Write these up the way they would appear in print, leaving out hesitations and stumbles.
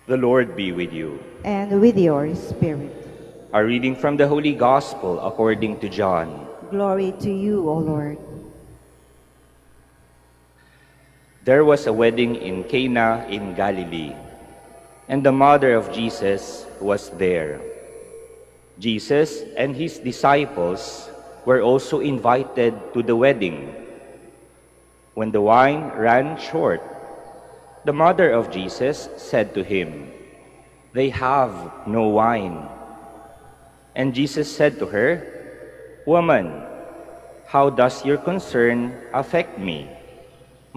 The Lord be with you. And with your spirit. A reading from the Holy Gospel according to John. Glory to you, O Lord. There was a wedding in Cana in Galilee, and the mother of Jesus was there. Jesus and his disciples were also invited to the wedding. When the wine ran short, the mother of Jesus said to him, "They have no wine." And Jesus said to her, "Woman, how does your concern affect me?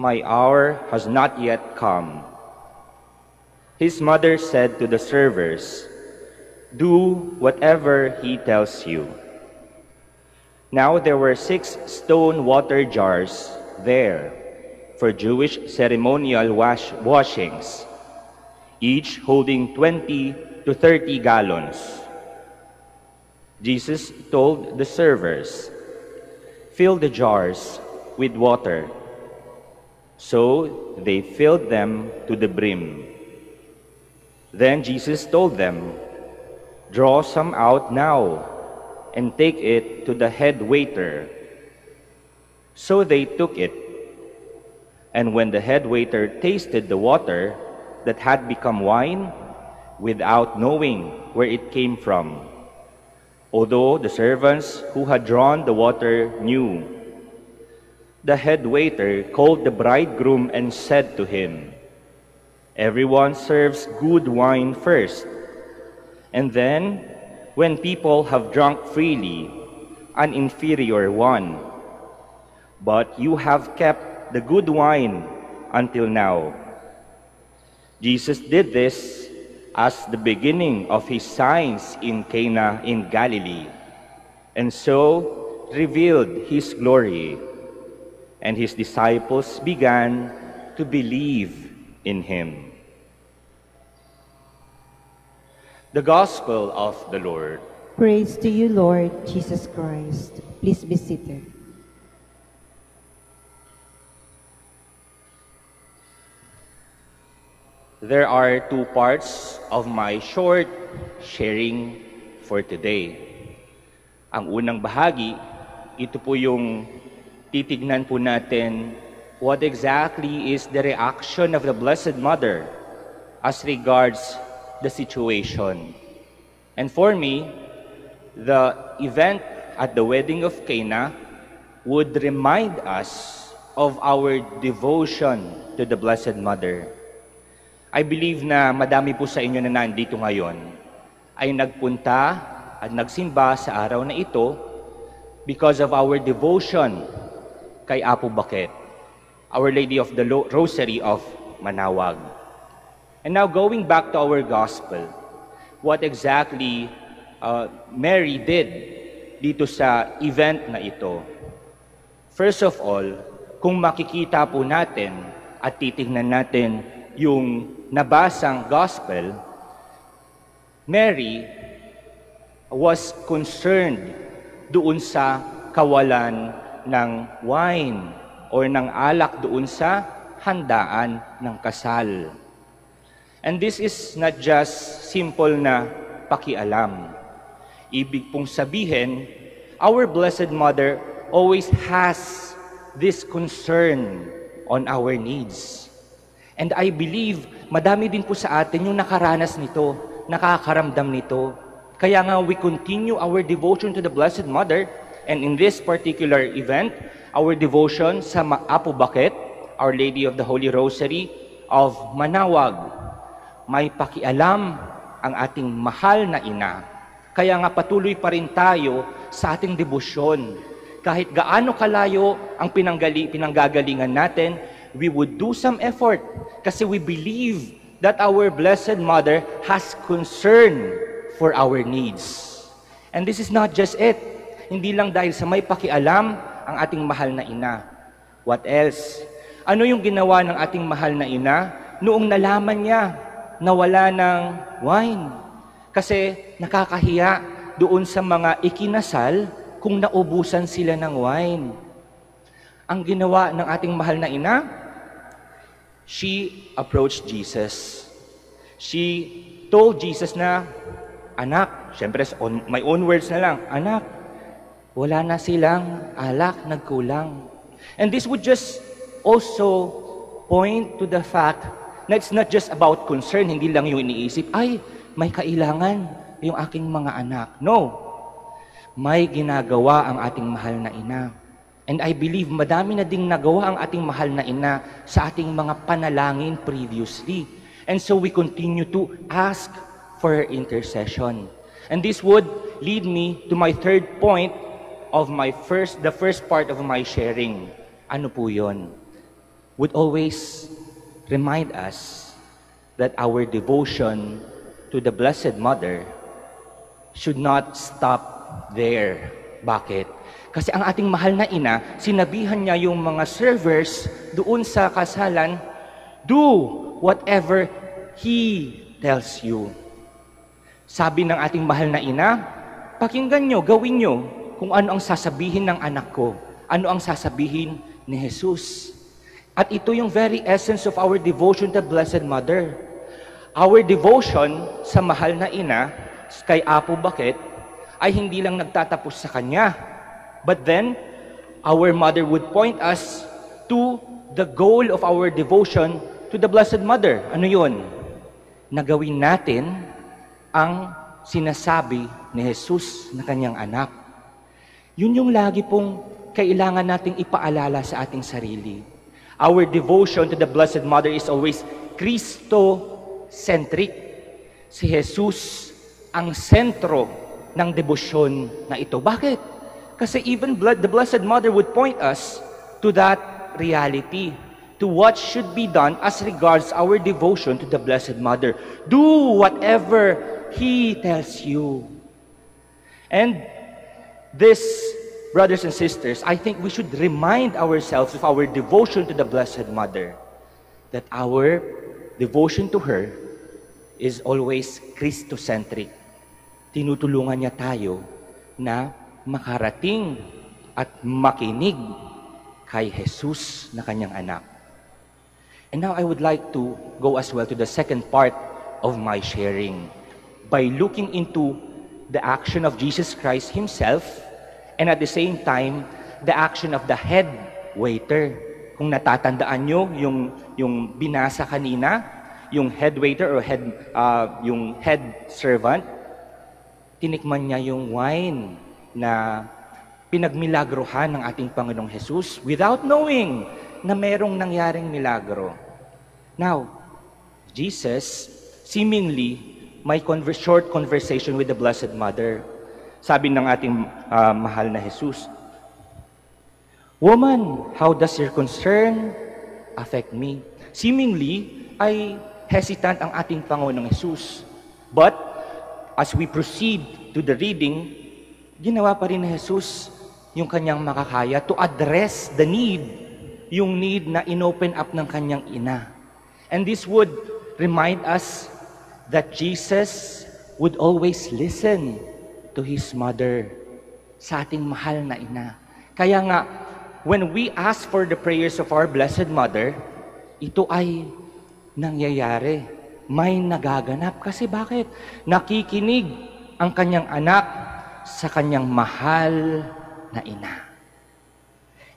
My hour has not yet come." His mother said to the servers, "Do whatever he tells you." Now there were 6 stone water jars there for Jewish ceremonial washings, each holding 20 to 30 gallons. Jesus told the servers, "Fill the jars with water." So they filled them to the brim. Then Jesus told them, "Draw some out now and take it to the head waiter." So they took it. And when the head waiter tasted the water that had become wine, without knowing where it came from, although the servants who had drawn the water knew, the head waiter called the bridegroom and said to him, "Everyone serves good wine first, and then, when people have drunk freely, an inferior one. But you have kept the good wine until now." Jesus did this as the beginning of his signs in Cana in Galilee, and so revealed his glory, and his disciples began to believe in him. The Gospel of the Lord. Praise to you, Lord Jesus Christ. Please be seated. There are 2 parts of my short sharing for today. Ang unang bahagi, ito po yung titignan po natin what exactly is the reaction of the Blessed Mother as regards the situation. And for me, the event at the wedding of Cana would remind us of our devotion to the Blessed Mother. I believe na madami po sa inyo na nandito ngayon ay nagpunta at nagsimba sa araw na ito because of our devotion kay Apo Baket, Our Lady of the Rosary of Manawag. And now going back to our gospel, what exactly Mary did dito sa event na ito. First of all, kung makikita po natin at titingnan natin yung nabasang gospel, Mary was concerned doon sa kawalan ng wine or ng alak doon sa handaan ng kasal. And this is not just simple na pakialam. Ibig pong sabihin, our Blessed Mother always has this concern on our needs. And I believe, madami din po sa atin yung nakaranas nito, nakakaramdam nito. Kaya nga we continue our devotion to the Blessed Mother, and in this particular event, our devotion sa Apo Baket, Our Lady of the Holy Rosary of Manawag. May pakialam ang ating mahal na ina. Kaya nga patuloy pa rin tayo sa ating debosyon. Kahit gaano kalayo ang pinanggagalingan natin, we would do some effort kasi we believe that our Blessed Mother has concern for our needs. And this is not just it. Hindi lang dahil sa may pakialam ang ating mahal na ina. What else? Ano yung ginawa ng ating mahal na ina noong nalaman niya na wala ng wine? Kasi nakakahiya doon sa mga ikinasal kung naubusan sila ng wine. Ang ginawa ng ating mahal na ina, she approached Jesus. She told Jesus na, anak, syempre my own words na lang, anak, wala na silang alak, nagkulang. And this would just also point to the fact na it's not just about concern, hindi lang yung iniisip, ay, may kailangan yung aking mga anak. No. May ginagawa ang ating mahal na ina. And I believe madami na ding nagawa ang ating mahal na ina sa ating mga panalangin previously. And so we continue to ask for her intercession. And this would lead me to my third point of the first part of my sharing. Ano po yun? Would always remind us that our devotion to the Blessed Mother should not stop there. Bakit? Kasi ang ating mahal na ina, sinabihan niya yung mga servers doon sa kasalan, do whatever He tells you. Sabi ng ating mahal na ina, pakinggan nyo, gawin nyo kung ano ang sasabihin ng anak ko, ano ang sasabihin ni Jesus. At ito yung very essence of our devotion to Blessed Mother. Our devotion sa mahal na ina, kay Apo Bakit, ay hindi lang nagtatapos sa kanya. But then, our mother would point us to the goal of our devotion to the Blessed Mother. Ano yun? Nagawin natin ang sinasabi ni Jesus na kanyang anak. Yun yung lagi pong kailangan nating ipaalala sa ating sarili. Our devotion to the Blessed Mother is always Christo-centric. Si Jesus ang sentro ng debosyon na ito. Bakit? Kasi even the Blessed Mother would point us to that reality, to what should be done as regards our devotion to the Blessed Mother. Do whatever He tells you. And this, brothers and sisters, I think we should remind ourselves of our devotion to the Blessed Mother, that our devotion to her is always Christocentric. Tinutulungan niya tayo na makarating at makinig kay Jesus na kanyang anak. And now I would like to go as well to the second part of my sharing by looking into the action of Jesus Christ Himself and at the same time, the action of the head waiter. Kung natatandaan nyo, yung binasa kanina, yung head waiter or yung head servant, tinikman niya yung wine na pinagmilagrohan ng ating Panginoong Jesus without knowing na merong nangyaring milagro. Now, Jesus seemingly may short conversation with the Blessed Mother. Sabi ng ating mahal na Jesus, "Woman, how does your concern affect me?" Seemingly, ay hesitant ang ating Panginoong Jesus. But, as we proceed to the reading, ginawa pa rin ni Jesus yung kanyang makakaya to address the need, yung need na inopen up ng kanyang ina. And this would remind us that Jesus would always listen to His mother, sa ating mahal na ina. Kaya nga, when we ask for the prayers of our Blessed Mother, ito ay nangyayari. May nagaganap. Kasi bakit? Nakikinig ang kanyang anak sa kanyang mahal na ina.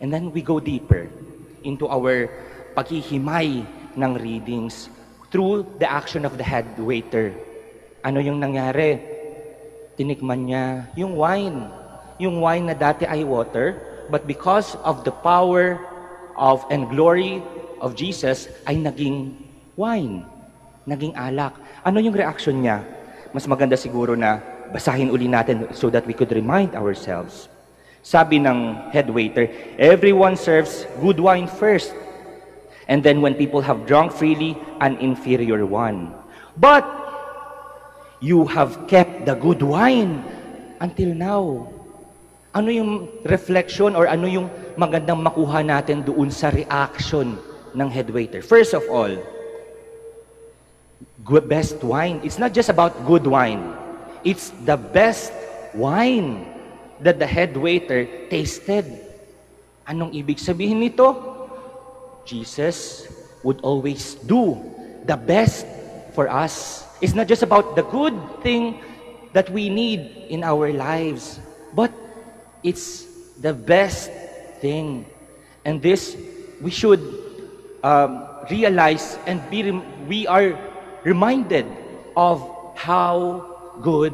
And then we go deeper into our paghihimay ng readings through the action of the head waiter. Ano yung nangyari? Tinikman niya yung wine. Yung wine na dati ay water, but because of the power of and glory of Jesus, ay naging wine, naging alak. Ano yung reaction niya? Mas maganda siguro na basahin uli natin so that we could remind ourselves. Sabi ng head waiter, "Everyone serves good wine first, and then when people have drunk freely, an inferior one. But you have kept the good wine until now." Ano yung reflection or ano yung magandang makuha natin doon sa reaction ng head waiter? First of all, best wine. It's not just about good wine. It's the best wine that the head waiter tasted. Anong ibig sabihin nito? Jesus would always do the best for us. It's not just about the good thing that we need in our lives, but it's the best thing. And this, we should realize and we are reminded of how good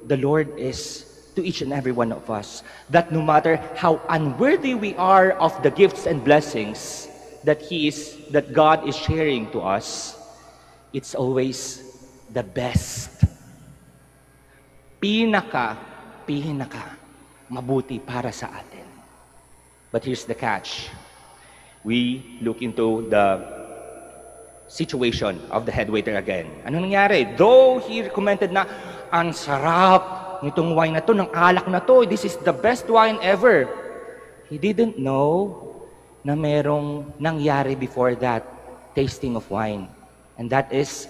the Lord is to each and every one of us. That no matter how unworthy we are of the gifts and blessings that God is sharing to us, it's always the best. Pinaka mabuti para sa atin. But here's the catch. We look into the situation of the head waiter again. Ano nangyari? Though he commented na, ang sarap nitong wine na to, ng alak na to, this is the best wine ever. He didn't know na merong nangyari before that tasting of wine. And that is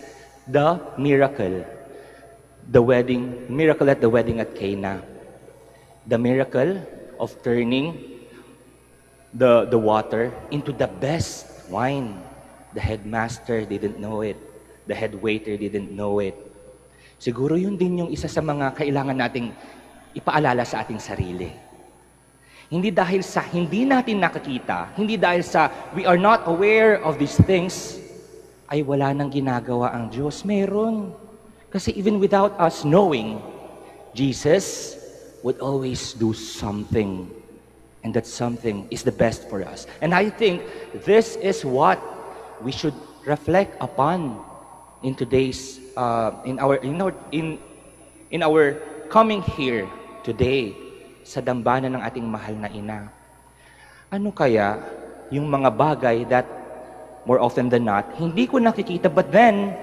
the miracle. The miracle at the wedding at Cana. The miracle of turning the water into the best wine. The headmaster didn't know it. The head waiter didn't know it. Siguro yun din yung isa sa mga kailangan nating ipaalala sa ating sarili. Hindi dahil sa hindi natin nakakita, hindi dahil sa we are not aware of these things, ay wala nang ginagawa ang Diyos. Meron. Kasi even without us knowing, Jesus would always do something. And that something is the best for us. And I think this is what we should reflect upon in today's in our coming here today sa dambana ng ating mahal na ina. Ano kaya yung mga bagay that more often than not hindi ko nakikita but then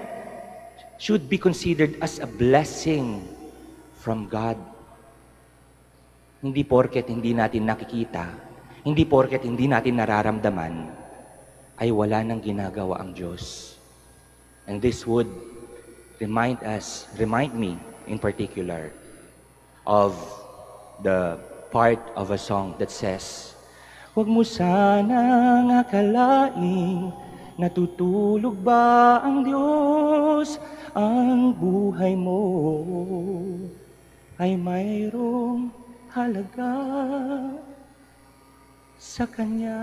should be considered as a blessing from God? Hindi porket hindi natin nakikita, hindi porket hindi natin nararamdaman, ay wala nang ginagawa ang Diyos. And this would remind me in particular of the part of a song that says, "Huwag mo sanang akalaing natutulog ba ang Diyos, ang buhay mo ay mayroong halaga sa Kanya."